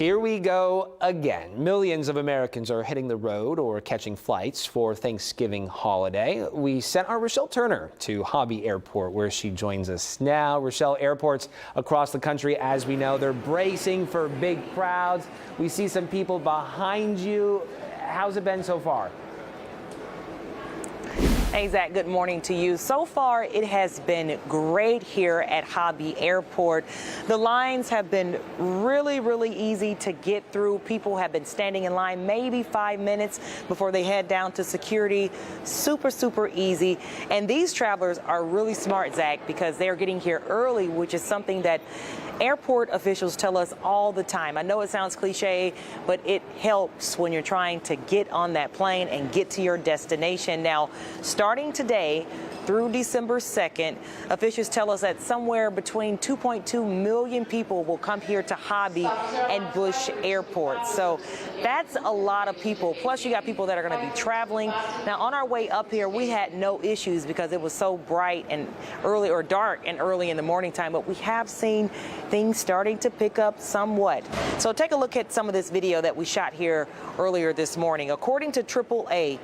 Here we go again. Millions of Americans are hitting the road or catching flights for Thanksgiving holiday. We sent our Rochelle Turner to Hobby Airport, where she joins us now. Rochelle, airports across the country, as we know, they're bracing for big crowds. We see some people behind you. How's it been so far? Hey, Zach, good morning to you. So far, it has been great here at Hobby Airport. The lines have been really easy to get through. People have been standing in line maybe 5 minutes before they head down to security. Super easy. And these travelers are really smart, Zach, because they're getting here early, which is something that airport officials tell us all the time. I know it sounds cliche, but it helps when you're trying to get on that plane and get to your destination. Now, starting today through December 2nd, officials tell us that somewhere between 2.2 million people will come here to Hobby and Bush Airport. So that's a lot of people. Plus, you got people that are going to be traveling. Now, on our way up here, we had no issues because it was so bright and early, or dark and early in the morning time, but we have seen things starting to pick up somewhat. So take a look at some of this video that we shot here earlier this morning. According to AAA,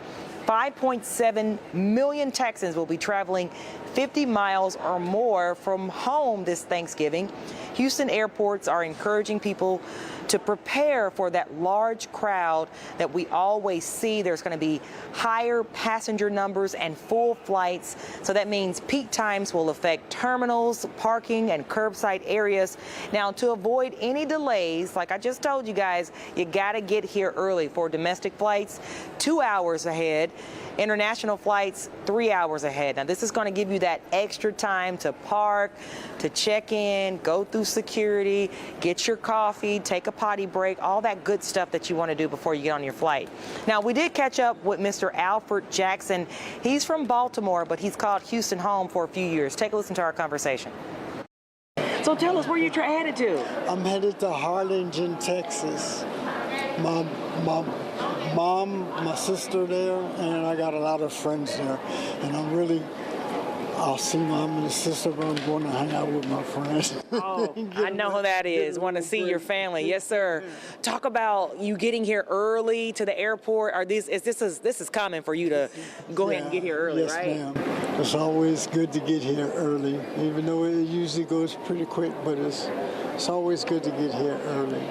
5.7 million Texans will be traveling 50 miles or more from home this Thanksgiving. Houston airports are encouraging people to prepare for that large crowd that we always see. There's going to be higher passenger numbers and full flights. So that means peak times will affect terminals, parking, and curbside areas. Now, to avoid any delays, like I just told you guys, you got to get here early. For domestic flights, 2 hours ahead. International flights, 3 hours ahead. Now, this is going to give you that extra time to park, to check in, go through security, get your coffee, take a potty break, all that good stuff that you want to do before you get on your flight. Now, we did catch up with Mr. Alfred Jackson. He's from Baltimore, but he's called Houston home for a few years. Take a listen to our conversation. So tell us where you're headed to. I'm headed to Harlingen, Texas. My mom, my sister there, and I got a lot of friends there. And I'll see mom and sister, but I'm going to hang out with my friends. Oh, I know who that is. Want to see your family. Yes, sir. Talk about you getting here early to the airport. This is common for you to go ahead and get here early, yes, right? Yes, ma'am. It's always good to get here early, even though it usually goes pretty quick, but it's always good to get here early.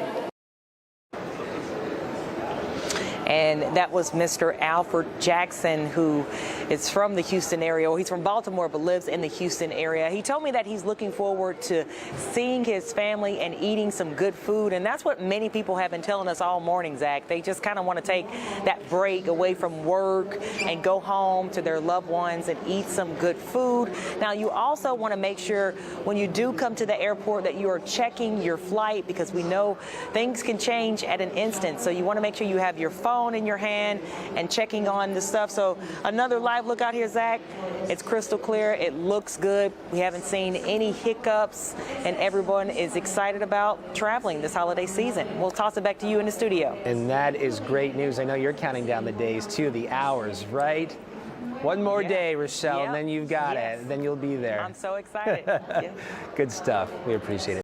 And that was Mr. Alfred Jackson, who is from the Houston area. Well, he's from Baltimore, but lives in the Houston area. He told me that he's looking forward to seeing his family and eating some good food. And that's what many people have been telling us all morning, Zach. They just kind of want to take that break away from work and go home to their loved ones and eat some good food. Now, you also want to make sure when you do come to the airport that you are checking your flight, because we know things can change at an instant. So you want to make sure you have your phone in your hand and checking on the stuff. So another live look out here, Zach. It's crystal clear. It looks good. We haven't seen any hiccups, and everyone is excited about traveling this holiday season. We'll toss it back to you in the studio. And that is great news. I know you're counting down the days too, the hours, right? One more day, Rochelle, and then you've got it. Then you'll be there. I'm so excited. Good stuff. We appreciate it.